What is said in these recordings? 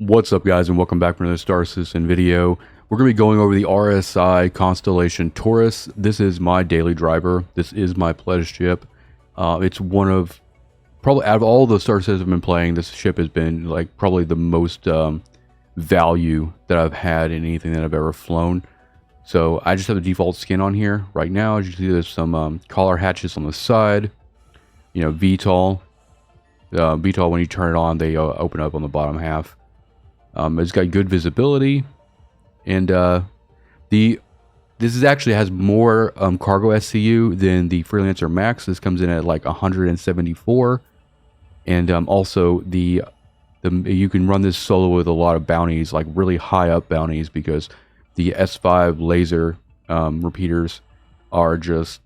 What's up, guys, and welcome back for another Star Citizen video. We're going to be going over the RSI Constellation Taurus. This is my daily driver. This is my pledge ship. It's one of, probably out of all the Star Citizen I've been playing, this ship has been like probably the most value that I've had in anything that I've ever flown. So I just have the default skin on here right now. As you can see, there's some collar hatches on the side. You know, VTOL. VTOL, when you turn it on, they open up on the bottom half. It's got good visibility, and this actually has more cargo SCU than the Freelancer Max. This comes in at like 174, and also you can run this solo with a lot of bounties, like really high up bounties, because the S5 laser repeaters are just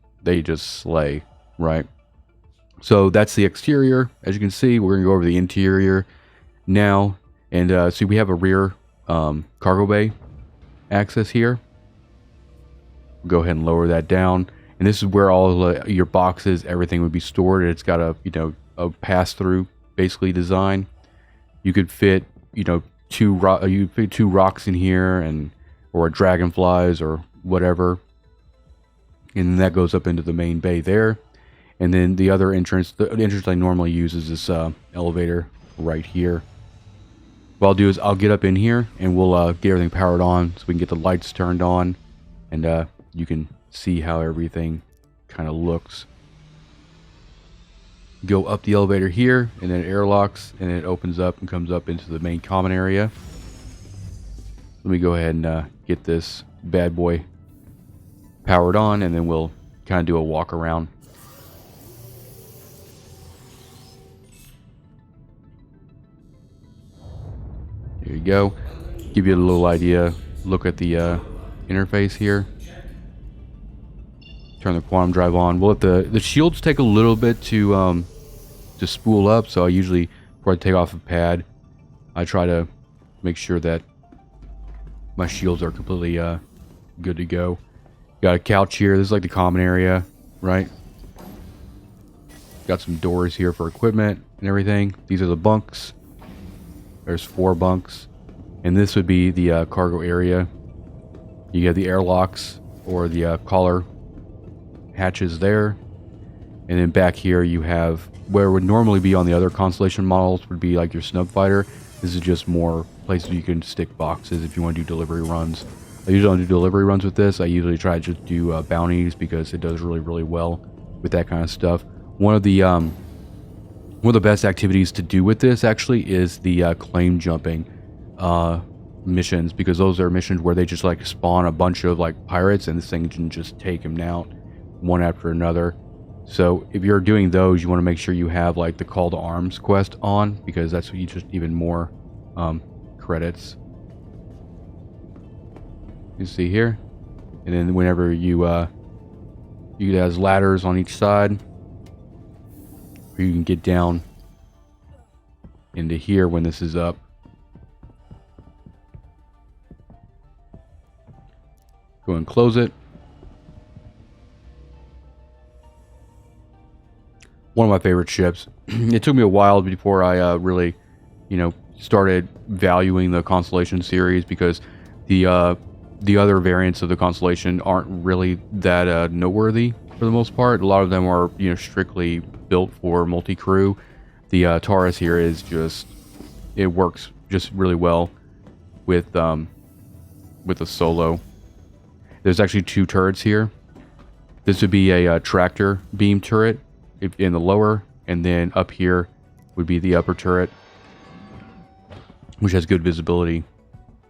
slay, right? So that's the exterior. As you can see, we're gonna go over the interior now. And see, we have a rear cargo bay access here. We'll go ahead and lower that down. And this is where all your boxes, everything would be stored. It's got a pass-through, basically, design. You could fit, two rocks in here, or dragonflies or whatever. And then that goes up into the main bay there. And then the other entrance, the entrance I normally use is this elevator right here. What I'll do is I'll get up in here and we'll get everything powered on so we can get the lights turned on, and you can see how everything kind of looks. Go up the elevator here, and then it airlocks, and it opens up and comes up into the main common area. Let me go ahead and get this bad boy powered on, and then we'll kind of do a walk around. There you go. Give you a little idea. Look at the interface here. Turn the quantum drive on. We'll let the shields take a little bit to spool up. So I usually, before I take off a pad, I try to make sure that my shields are completely good to go. Got a couch here. This is like the common area, right? Got some doors here for equipment and everything. These are the bunks. There's 4 bunks, and this would be the cargo area. You have the airlocks or the collar hatches there, and then back here you have where would normally be on the other Constellation models would be like your snub fighter. This is just more places you can stick boxes if you want to do delivery runs. I usually don't do delivery runs with this. I usually try to just do bounties because it does really well with that kind of stuff. One of the best activities to do with this actually is the claim jumping missions, because those are missions where they just like spawn a bunch of like pirates, and this thing can just take them out one after another. So if you're doing those, you want to make sure you have like the call to arms quest on, because that's what you just even more credits. You see here, and then whenever you it has ladders on each side. You can get down into here when this is up. Go and close it. One of my favorite ships. It took me a while before I really, started valuing the Constellation series, because the other variants of the Constellation aren't really that noteworthy for the most part. A lot of them are, strictly built for multi-crew. The Taurus here is just, it works just really well with a solo. There's actually 2 turrets here. This would be a tractor beam turret in the lower, and then up here would be the upper turret, which has good visibility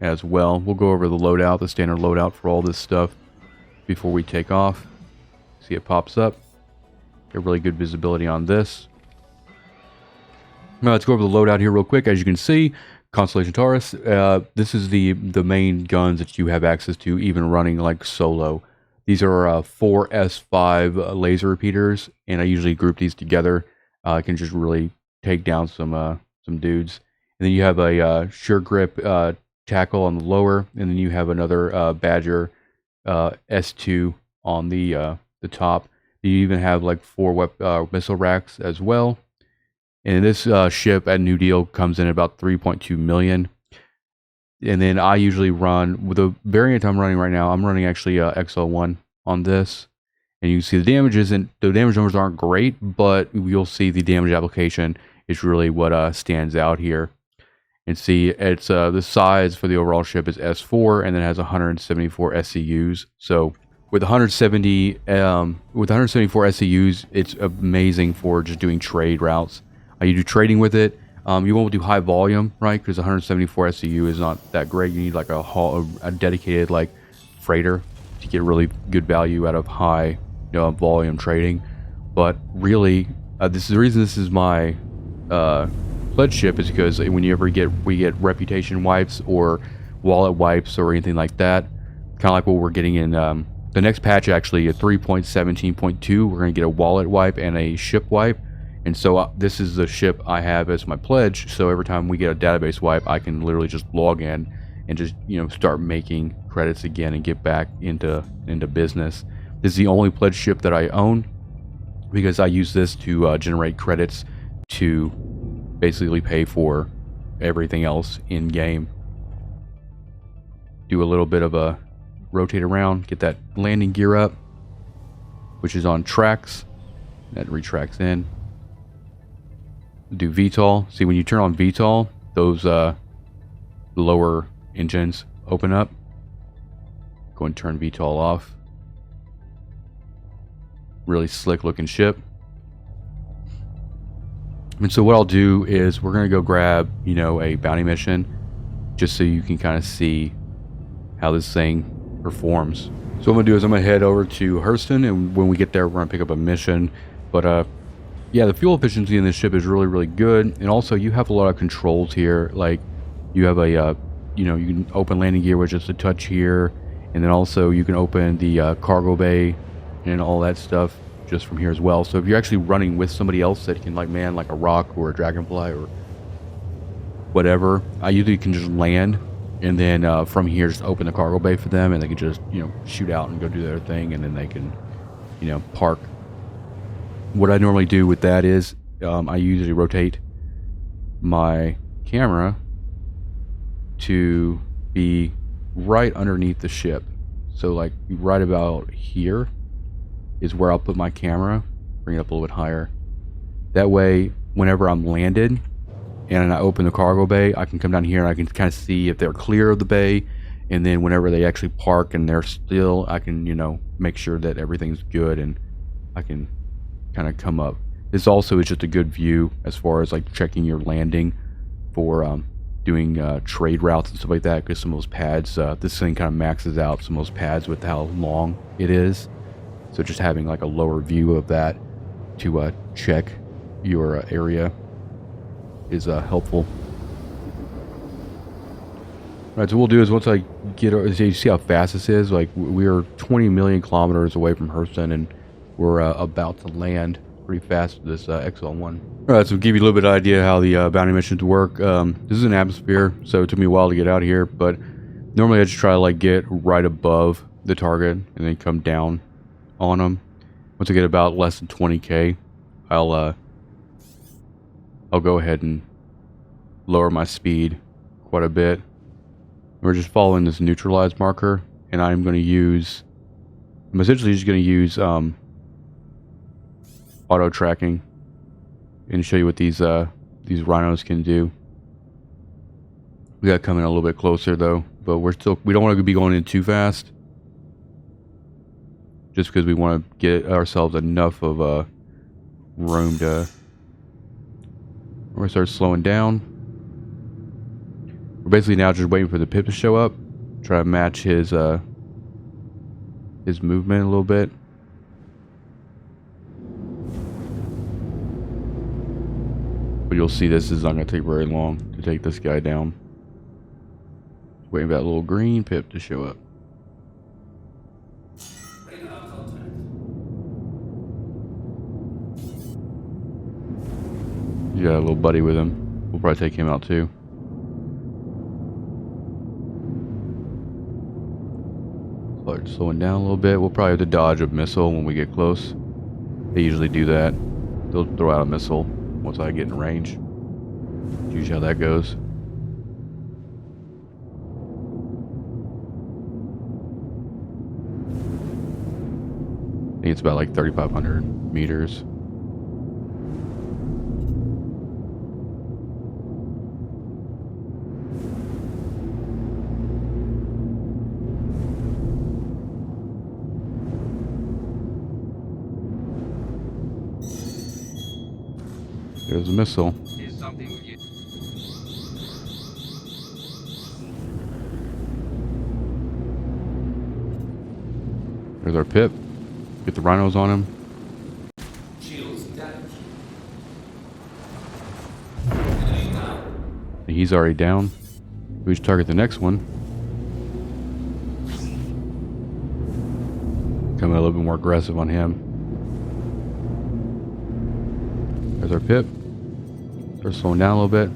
as well. We'll go over the loadout, the standard loadout for all this stuff before we take off. See, it pops up. Get really good visibility on this. Now let's go over the loadout here real quick. As you can see, Constellation Taurus, this is the main guns that you have access to, even running like solo. These are 4 S5 laser repeaters, and I usually group these together. I can just really take down some dudes. And then you have a sure grip tackle on the lower, and then you have another Badger S2 on the top. You even have like 4 missile racks as well. And this ship at New Deal comes in at about 3.2 million. And then I usually run with the variant I'm running right now. I'm running actually XL1 on this, and you can see the damage numbers aren't great, but you'll see the damage application is really what stands out here. And see, it's the size for the overall ship is S4, and then it has 174 SCUs. So with 174 SCUs, it's amazing for just doing trade routes. You do trading with it. You won't do high volume, right? Because 174 SCU is not that great. You need like a dedicated like freighter to get really good value out of high volume trading. But really, this is the reason this is my pledge ship, is because whenever we get reputation wipes or wallet wipes or anything like that, kind of like what we're getting in the next patch, actually at 3.17.2, we're going to get a wallet wipe and a ship wipe. And so this is the ship I have as my pledge. So every time we get a database wipe, I can literally just log in and just start making credits again and get back into business. This is the only pledge ship that I own, because I use this to generate credits to basically pay for everything else in game. Do a little bit of a rotate around, get that landing gear up, which is on tracks. That retracts in. Do VTOL. See, when you turn on VTOL, those lower engines open up. Go and turn VTOL off. Really slick looking ship. And so what I'll do is we're gonna go grab a bounty mission, just so you can kind of see how this thing performs. So what I'm gonna do is I'm gonna head over to Hurston, and when we get there, we're gonna pick up a mission. But yeah, the fuel efficiency in this ship is really, really good. And also you have a lot of controls here. Like you have a, you can open landing gear with just a touch here. And then also you can open the cargo bay and all that stuff just from here as well. So if you're actually running with somebody else that can man like a rock or a dragonfly or whatever, I usually can just land. And then from here, just open the cargo bay for them, and they can just, shoot out and go do their thing. And then they can, park. What I normally do with that is I usually rotate my camera to be right underneath the ship. So like right about here is where I'll put my camera, bring it up a little bit higher. That way, whenever I'm landed and I open the cargo bay, I can come down here and I can kind of see if they're clear of the bay. And then whenever they actually park and they're still, I can, make sure that everything's good, and I can kind of come up. This also is just a good view as far as like checking your landing for doing trade routes and stuff like that, because some of those pads, this thing kind of maxes out some of those pads with how long it is. So just having like a lower view of that to check your area is helpful. Alright, so what we'll do is once I get, you see how fast this is? Like we are 20 million kilometers away from Hurston, and we're about to land pretty fast with this XL1. Alright, so to give you a little bit of idea how the bounty missions work. This is an atmosphere, so it took me a while to get out here, but normally I just try to like get right above the target and then come down on them. Once I get about less than 20k, I'll go ahead and lower my speed quite a bit. We're just following this neutralize marker, and I'm essentially just going to use auto tracking and show you what these rhinos can do. We got to come in a little bit closer though, but we don't want to be going in too fast, just because we want to get ourselves enough of room to. We're going to start slowing down. We're basically now just waiting for the pip to show up, try to match his movement a little bit. But you'll see this is not going to take very long to take this guy down. Waiting for that little green pip to show up. You got a little buddy with him. We'll probably take him out too. Start slowing down a little bit. We'll probably have to dodge a missile when we get close. They usually do that. They'll throw out a missile once I get in range. Usually how that goes. think it's about like 3,500 meters. There's a missile. There's our pip. Get the rhinos on him. He's already down. We should target the next one. Become a little bit more aggressive on him. There's our pip. Start slowing down a little bit.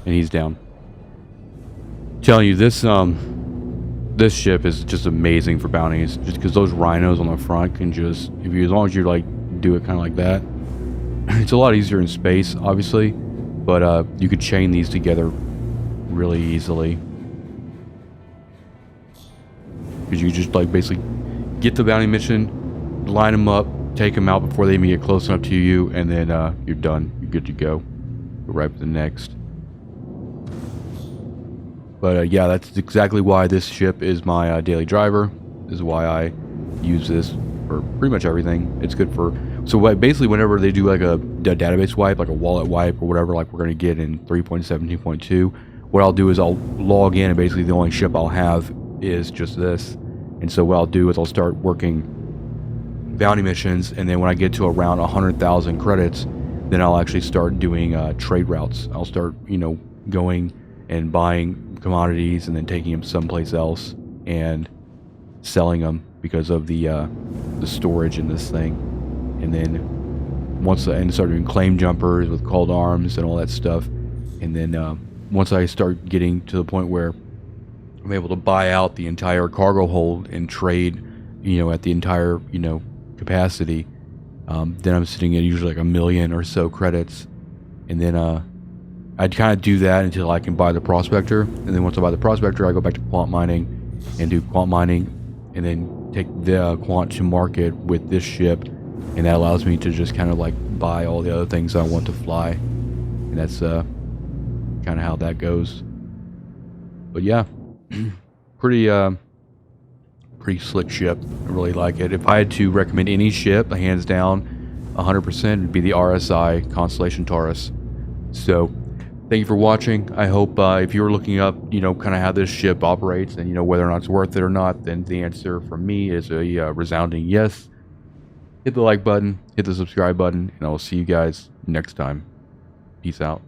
And he's down. Telling you, this ship is just amazing for bounties, just because those rhinos on the front can just, as long as you like do it kind of like that, it's a lot easier in space, obviously, but you could chain these together really easily, because you just like basically get the bounty mission, line them up, take them out before they even get close enough to you, and then you're done. You're good to go. Go right to the next. But yeah, that's exactly why this ship is my daily driver. This is why I use this for pretty much everything. It's good for, so basically whenever they do like a database wipe, like a wallet wipe or whatever, like we're going to get in 3.17.2, what I'll do is I'll log in, and basically the only ship I'll have is just this. And so what I'll do is I'll start working bounty missions, and then when I get to around 100,000 credits, then I'll actually start doing trade routes. I'll start, going and buying commodities and then taking them someplace else and selling them because of the storage in this thing. And then start doing claim jumpers with called arms and all that stuff. And then once I start getting to the point where I'm able to buy out the entire cargo hold and trade, at the entire, capacity, then I'm sitting at usually like 1 million or so credits. And then I'd kind of do that until I can buy the prospector, and then once I buy the prospector, I go back to quant mining and do quant mining, and then take the quant to market with this ship, and that allows me to just kind of like buy all the other things I want to fly, and that's kind of how that goes. But yeah, pretty slick ship. I really like it. If I had to recommend any ship, hands down, 100% would be the RSI Constellation Taurus. So thank you for watching. I hope if you're looking up, kind of how this ship operates and, whether or not it's worth it or not, then the answer from me is a resounding yes. Hit the like button, hit the subscribe button, and I will see you guys next time. Peace out.